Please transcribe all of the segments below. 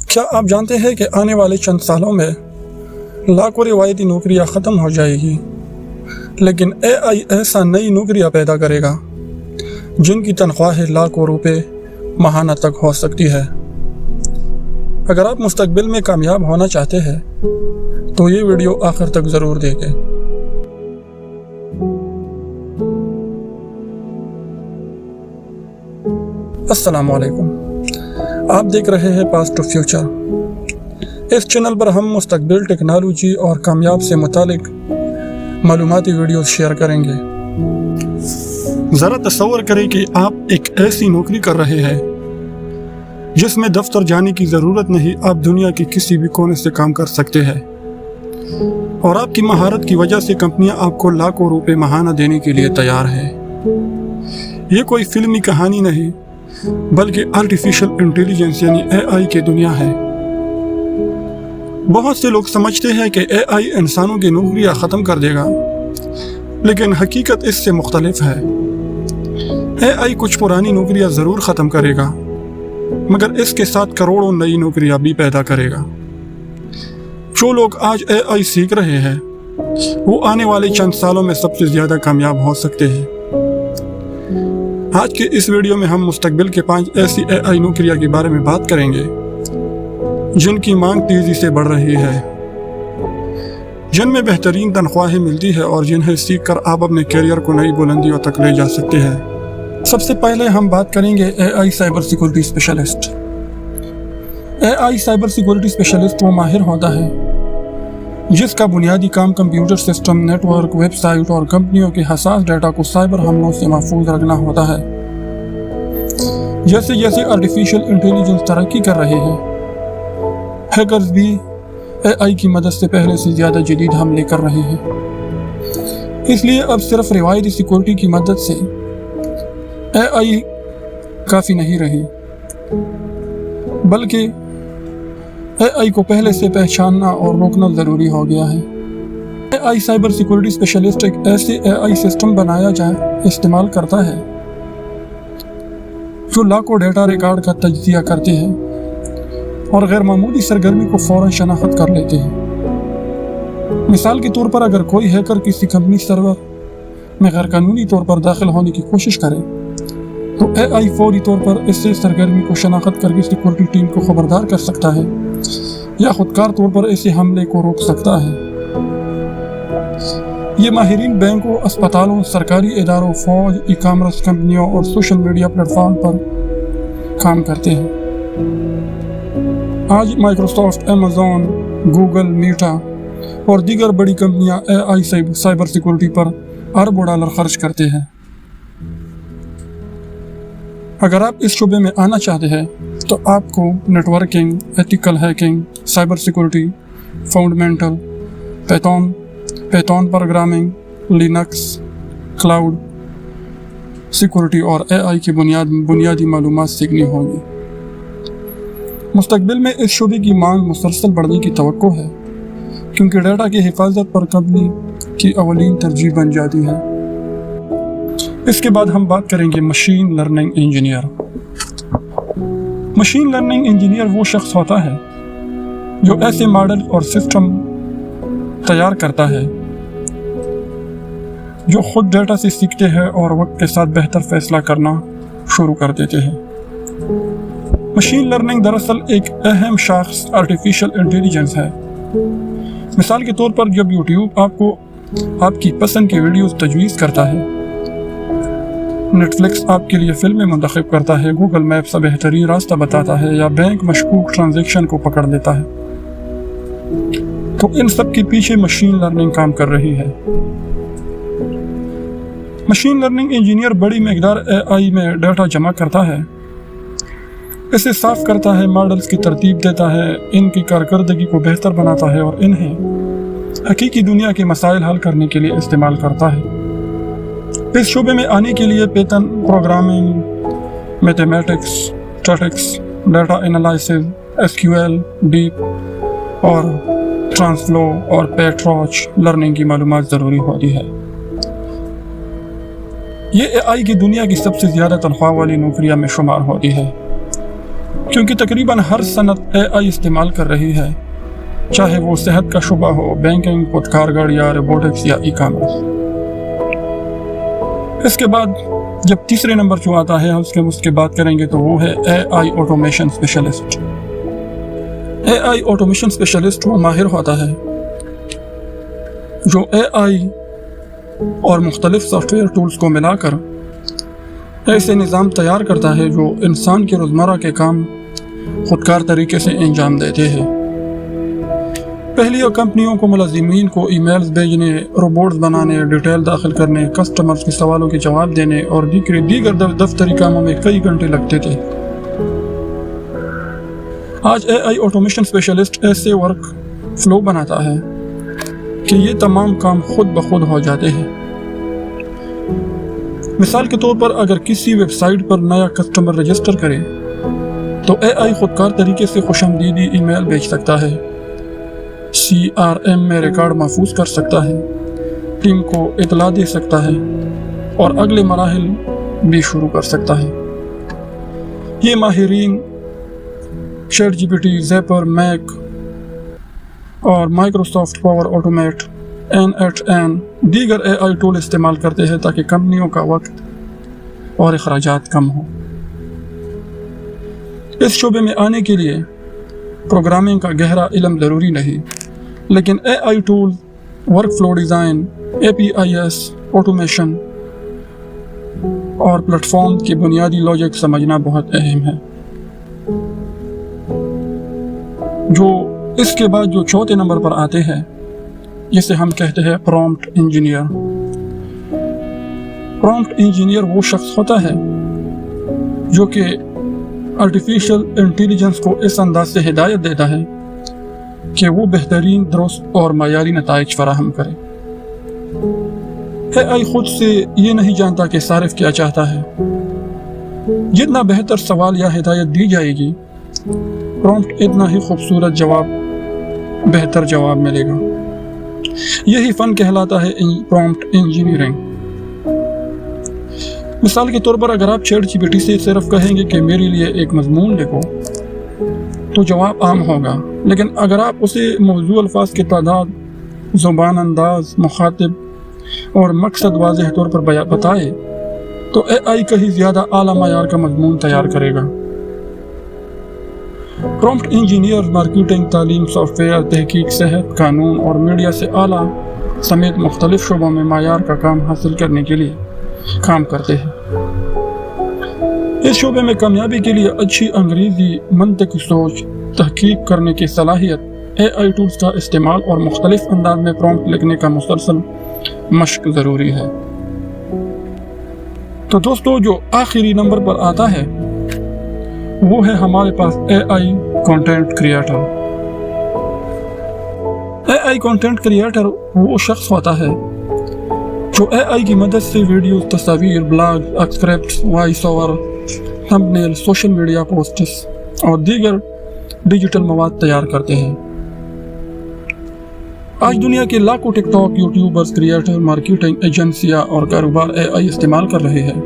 کیا آپ جانتے ہیں کہ آنے والے چند سالوں میں لاکھوں روایتی نوکریاں ختم ہو جائے گی، لیکن اے آئی ایسا نئی نوکریاں پیدا کرے گا جن کی تنخواہیں لاکھوں روپے ماہانہ تک ہو سکتی ہے۔ اگر آپ مستقبل میں کامیاب ہونا چاہتے ہیں تو یہ ویڈیو آخر تک ضرور دیکھیں۔ السلام علیکم، آپ دیکھ رہے ہیں پاسٹ ٹو فیوچر۔ اس چینل پر ہم مستقبل، ٹیکنالوجی اور کامیاب سے متعلق معلوماتی ویڈیوز شیئر کریں گے۔ ذرا تصور کریں کہ آپ ایک ایسی نوکری کر رہے ہیں جس میں دفتر جانے کی ضرورت نہیں، آپ دنیا کے کسی بھی کونے سے کام کر سکتے ہیں، اور آپ کی مہارت کی وجہ سے کمپنیاں آپ کو لاکھوں روپے ماہانہ دینے کے لیے تیار ہیں۔ یہ کوئی فلمی کہانی نہیں بلکہ آرٹیفیشل انٹیلیجنس یعنی اے آئی کی دنیا ہے۔ بہت سے لوگ سمجھتے ہیں کہ اے آئی انسانوں کی نوکریاں ختم کر دے گا، لیکن حقیقت اس سے مختلف ہے۔ اے آئی کچھ پرانی نوکریاں ضرور ختم کرے گا، مگر اس کے ساتھ کروڑوں نئی نوکریاں بھی پیدا کرے گا۔ جو لوگ آج اے آئی سیکھ رہے ہیں وہ آنے والے چند سالوں میں سب سے زیادہ کامیاب ہو سکتے ہیں۔ آج کے اس ویڈیو میں ہم مستقبل کے 5 ایسی اے آئی نوکریاں کے بارے میں بات کریں گے جن کی مانگ تیزی سے بڑھ رہی ہے، جن میں بہترین تنخواہیں ملتی ہے اور جنہیں سیکھ کر آپ اپنے کیریئر کو نئی بلندیوں تک لے جا سکتے ہیں۔ سب سے پہلے ہم بات کریں گے A I cyber security specialist. A I cyber security specialist وہ ماہر ہوتا ہے جس کا بنیادی کام computer system, network, website اور کمپنیوں کے حساس ڈیٹا کو سائبر حملوں سے محفوظ رکھنا ہوتا ہے۔ جیسے جیسے آرٹیفیشل انٹیلیجنس ترقی کر رہے ہیں، ہیکرز بھی اے آئی کی مدد سے پہلے سے زیادہ جدید حملے کر رہے ہیں۔ اس لیے اب صرف روایتی سیکورٹی کی مدد سے اے آئی کافی نہیں رہی، بلکہ اے آئی کو پہلے سے پہچاننا اور روکنا ضروری ہو گیا ہے۔ اے آئی سائبر سیکورٹی اسپیشلسٹ ایک ایسے اے آئی سسٹم استعمال کرتا ہے جو لاکھوں ڈیٹا ریکارڈ کا تجزیہ کرتے ہیں اور غیر معمولی سرگرمی کو فوراً شناخت کر لیتے ہیں۔ مثال کے طور پر اگر کوئی ہیکر کسی کمپنی سرور میں غیر قانونی طور پر داخل ہونے کی کوشش کرے تو اے آئی فوری طور پر اس سے سرگرمی کو شناخت کر کے سیکورٹی ٹیم کو خبردار کر سکتا ہے یا خودکار طور پر ایسے حملے کو روک سکتا ہے۔ یہ ماہرین بینکوں، اسپتالوں، سرکاری اداروں، فوج، ای کامرس کمپنیوں اور سوشل میڈیا پلیٹ فارم پر کام کرتے ہیں۔ آج مائیکروسافٹ، ایمیزون، گوگل، میٹا اور دیگر بڑی کمپنیاں اے آئی سائبر سیکورٹی پر اربوں ڈالر خرچ کرتے ہیں۔ اگر آپ اس شعبے میں آنا چاہتے ہیں تو آپ کو networking, ethical hacking, cyber security, fundamental, Python programming, Linux, cloud security اور اے آئی کی بنیادی معلومات سیکھنی ہوگی۔ مستقبل میں اس شعبے کی مانگ مسلسل بڑھنے کی توقع ہے، کیونکہ ڈیٹا کی حفاظت پر کمپنی کی اولین ترجیح بن جاتی ہے۔ اس کے بعد ہم بات کریں گے machine learning engineer. Machine learning engineer وہ شخص ہوتا ہے جو ایسے ماڈل اور سسٹم تیار کرتا ہے جو خود ڈیٹا سے سیکھتے ہیں اور وقت کے ساتھ بہتر فیصلہ کرنا شروع کر دیتے ہیں۔ مشین لرننگ دراصل ایک اہم شاخص آرٹیفیشل انٹیلیجنس ہے۔ مثال کے طور پر جب یوٹیوب آپ کو آپ کی پسند کی ویڈیوز تجویز کرتا ہے، نیٹ فلکس آپ کے لیے فلمیں منتخب کرتا ہے، گوگل میپس بہترین راستہ بتاتا ہے، یا بینک مشکوک ٹرانزیکشن کو پکڑ لیتا ہے، تو ان سب کے پیچھے مشین لرننگ کام کر رہی ہے۔ مشین لرننگ انجینئر بڑی مقدار اے آئی میں ڈیٹا جمع کرتا ہے، اسے صاف کرتا ہے، ماڈلز کی ترتیب دیتا ہے، ان کی کارکردگی کو بہتر بناتا ہے اور انہیں حقیقی دنیا کے مسائل حل کرنے کے لیے استعمال کرتا ہے۔ اس شعبے میں آنے کے لیے Python programming, mathematics, statistics, data analysis, S Q L, deep اور ٹرانسفلو اور پیٹراچ لرننگ کی معلومات ضروری ہوتی ہے۔ یہ اے آئی کی دنیا کی سب سے زیادہ تنخواہ والی نوکریاں میں شمار ہوتی ہے۔ کیونکہ تقریباً ہر صنعت AI استعمال کر رہی ہے، چاہے وہ صحت کا شعبہ ہو، بینکنگ، خودکار گاڑی یا روبوٹکس یا ای کامرس۔ اس کے بعد جب تیسرے نمبر جو آتا ہے اس کے بات کریں گے تو وہ ہے AI automation specialist. AI automation specialist وہ ماہر ہوتا ہے جو AI اور مختلف سافٹ ویئر ٹولز کو ملا کر ایسے نظام تیار کرتا ہے جو انسان کے روزمرہ کے کام خودکار طریقے سے انجام دیتے ہیں۔ پہلی کمپنیوں کو ملازمین کو ای میلز بھیجنے، روبوٹس بنانے، ڈیٹیل داخل کرنے، کسٹمرز کے سوالوں کے جواب دینے اور دیگر دفتری کاموں میں کئی گھنٹے لگتے تھے۔ آج AI آٹومیشن اسپیشلسٹ ایسے ورک فلو بناتا ہے کہ یہ تمام کام خود بخود ہو جاتے ہیں۔ مثال کے طور پر اگر کسی ویب سائٹ پر نیا کسٹمر رجسٹر کرے تو AI خودکار طریقے سے خوش آمدیدی ای میل بھیج سکتا ہے، CRM میں ریکارڈ محفوظ کر سکتا ہے، ٹیم کو اطلاع دے سکتا ہے اور اگلے مراحل بھی شروع کر سکتا ہے۔ یہ ماہرین چیٹ GPT، زیپر، میک اور مائکروسافٹ پاور آٹومیٹ، N8N دیگر AI ٹول استعمال کرتے ہیں تاکہ کمپنیوں کا وقت اور اخراجات کم ہو۔ اس شعبے میں آنے کے لیے پروگرامنگ کا گہرا علم ضروری نہیں، لیکن AI tool, work flow design, APIs، automation اور پلیٹ فارم کی بنیادی لاجک سمجھنا بہت اہم ہے۔ اس کے بعد جو چوتھے نمبر پر آتے ہیں جسے ہم کہتے ہیں پرومپٹ انجینئر۔ پرومپٹ انجینئر وہ شخص ہوتا ہے جو کہ آرٹیفیشل انٹیلیجنس کو اس انداز سے ہدایت دیتا ہے کہ وہ بہترین، درست اور معیاری نتائج فراہم کرے۔ AI خود سے یہ نہیں جانتا کہ صارف کیا چاہتا ہے۔ جتنا بہتر سوال یا ہدایت دی جائے گی، پرومپٹ اتنا ہی خوبصورت بہتر جواب ملے گا۔ یہی فن کہلاتا ہے پرومپٹ انجینئرنگ۔ مثال کے طور پر اگر آپ چیٹ GPT سے صرف کہیں گے کہ میرے لیے ایک مضمون لکھو تو جواب عام ہوگا، لیکن اگر آپ اسے موضوع، الفاظ کی تعداد، زبان انداز، مخاطب اور مقصد واضح طور پر بتائے تو AI کہیں زیادہ اعلیٰ معیار کا مضمون تیار کرے گا۔ پرومپٹ انجینئر مارکیٹنگ، تعلیم، سافٹ ویئر، تحقیق، صحت، قانون اور میڈیا سے اعلیٰ سمیت مختلف شعبوں میں معیار کا کام حاصل کرنے کے لیے کام کرتے ہیں۔ اس شعبے میں کامیابی کے لیے اچھی انگریزی، منطقی سوچ، تحقیق کرنے کی صلاحیت، AI ٹولز کا استعمال اور مختلف انداز میں پرومپٹ لکھنے کا مسلسل مشق ضروری ہے۔ تو دوستو، جو آخری نمبر پر آتا ہے وہ ہے ہمارے پاس AI content creator. AI content creator وہ شخص ہوتا ہے جو AI کی مدد سے ویڈیوز، تصاویر، blog, scripts, voice over, thumbnail, social media posts اور دیگر ڈیجیٹل مواد تیار کرتے ہیں۔ آج دنیا کے لاکھوں ٹک ٹاک، یوٹیوبرز، کریٹر، مارکیٹنگ ایجنسیاں اور کاروبار AI استعمال کر رہے ہیں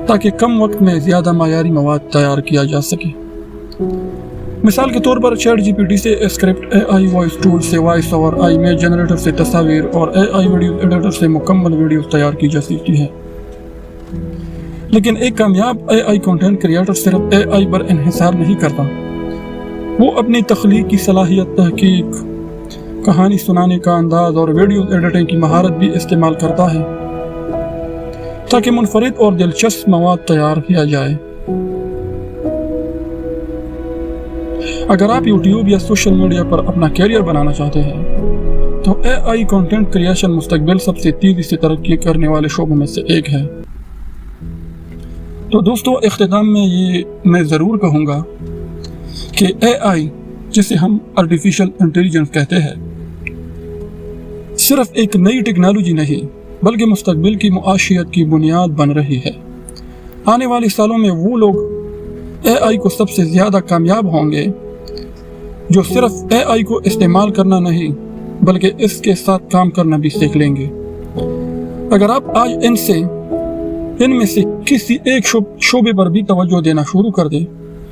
تاکہ کم وقت میں زیادہ معیاری مواد تیار کیا جا سکے۔ مثال کے طور پر چیٹ GPT سے اسکرپٹ، AI وائس ٹول سے وائس اوور، امیج جنریٹر سے تصاویر اور AI ویڈیو ایڈیٹر سے مکمل ویڈیوز تیار کی جا سکتی ہے۔ لیکن ایک کامیاب AI کنٹینٹ کریٹر صرف AI پر انحصار نہیں کرتا، وہ اپنی تخلیق کی صلاحیت، تحقیق، کہانی سنانے کا انداز اور ویڈیو ایڈیٹنگ کی مہارت بھی استعمال کرتا ہے تاکہ منفرد اور دلچسپ مواد تیار کیا جائے۔ اگر آپ یوٹیوب یا سوشل میڈیا پر اپنا کیریئر بنانا چاہتے ہیں تو AI کنٹینٹ کریشن مستقبل سب سے تیزی سے ترقی کرنے والے شعبوں میں سے ایک ہے۔ تو دوستو، اختتام میں یہ میں ضرور کہوں گا کہ AI، جسے ہم آرٹیفیشل انٹیلیجنس کہتے ہیں، صرف ایک نئی ٹیکنالوجی نہیں بلکہ مستقبل کی معاشیت کی بنیاد بن رہی ہے۔ آنے والے سالوں میں وہ لوگ AI کو سب سے زیادہ کامیاب ہوں گے جو صرف AI کو استعمال کرنا نہیں بلکہ اس کے ساتھ کام کرنا بھی سیکھ لیں گے۔ اگر آپ آج ان میں سے کسی ایک شعبے پر بھی توجہ دینا شروع کر دیں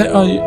AI